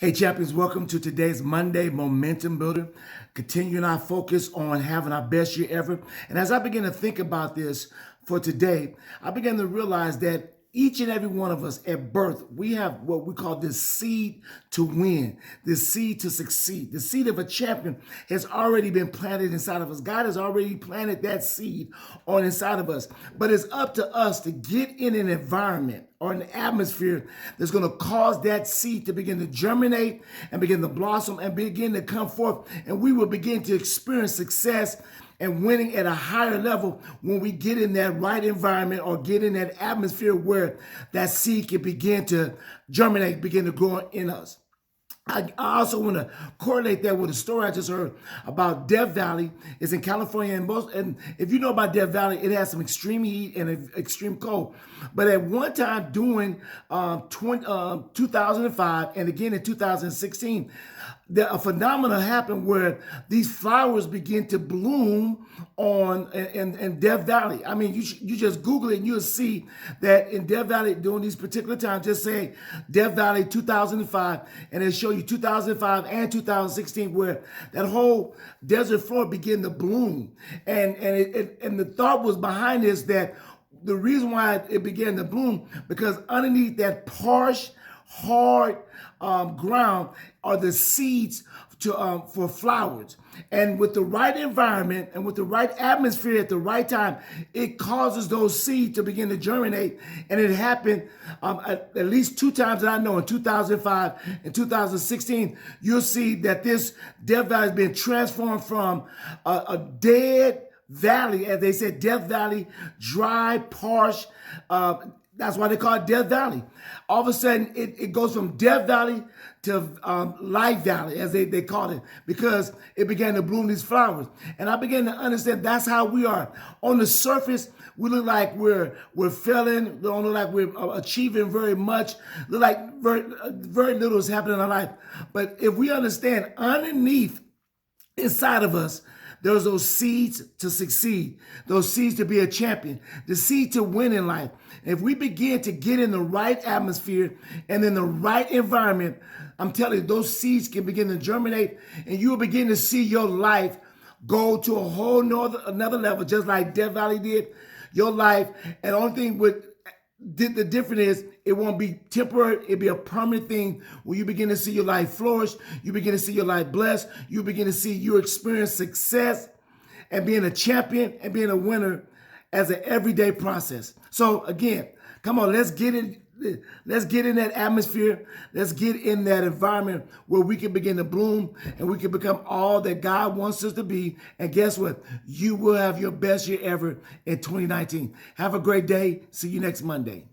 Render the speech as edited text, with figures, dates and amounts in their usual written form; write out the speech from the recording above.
Hey, champions, welcome to today's Monday Momentum Builder, continuing our focus on having our best year ever. And as I begin to think about this for today, I began to realize that each and every one of us at birth, we have what we call this seed to win, this seed to succeed. The seed of a champion has already been planted inside of us. God has already planted that seed on inside of us. But it's up to us to get in an environment or an atmosphere that's going to cause that seed to begin to germinate and begin to blossom and begin to come forth. And we will begin to experience success and winning at a higher level when we get in that right environment or get in that atmosphere where that seed can begin to germinate, begin to grow in us. I also want to correlate that with a story I just heard about Death Valley. It's in California, and if you know about Death Valley, it has some extreme heat and extreme cold. But at one time during 2005 and again in 2016, a phenomenon happened where these flowers begin to bloom in Death Valley. I mean, you just Google it and you'll see that in Death Valley during these particular times, just say Death Valley 2005, and it'll show you 2005 and 2016 where that whole desert floor began to bloom. And the thought was behind this that the reason why it began to bloom because underneath that parched, hard ground are the seeds for flowers. And with the right environment and with the right atmosphere at the right time, it causes those seeds to begin to germinate. And it happened at least two times that I know, in 2005 and 2016. You'll see that this Death Valley has been transformed from a dead valley, as they said, Death Valley, dry, parched. That's why they call it Death Valley. All of a sudden, it goes from Death Valley to Life Valley, as they called it, because it began to bloom these flowers. And I began to understand that's how we are. On the surface, we look like we're failing. We don't look like we're achieving very much. Look like very little is happening in our life. But if we understand underneath, inside of us, there's those seeds to succeed, those seeds to be a champion, the seed to win in life. And if we begin to get in the right atmosphere and in the right environment, I'm telling you, those seeds can begin to germinate and you will begin to see your life go to a whole another level, just like Death Valley did. Your life, and the only thing the difference is it won't be temporary. It'll be a permanent thing where you begin to see your life flourish. You begin to see your life blessed. You begin to see you experience success and being a champion and being a winner as an everyday process. So again, come on, let's get in. Let's get in that atmosphere. Let's get in that environment where we can begin to bloom and we can become all that God wants us to be. And guess what? You will have your best year ever in 2019. Have a great day. See you next Monday.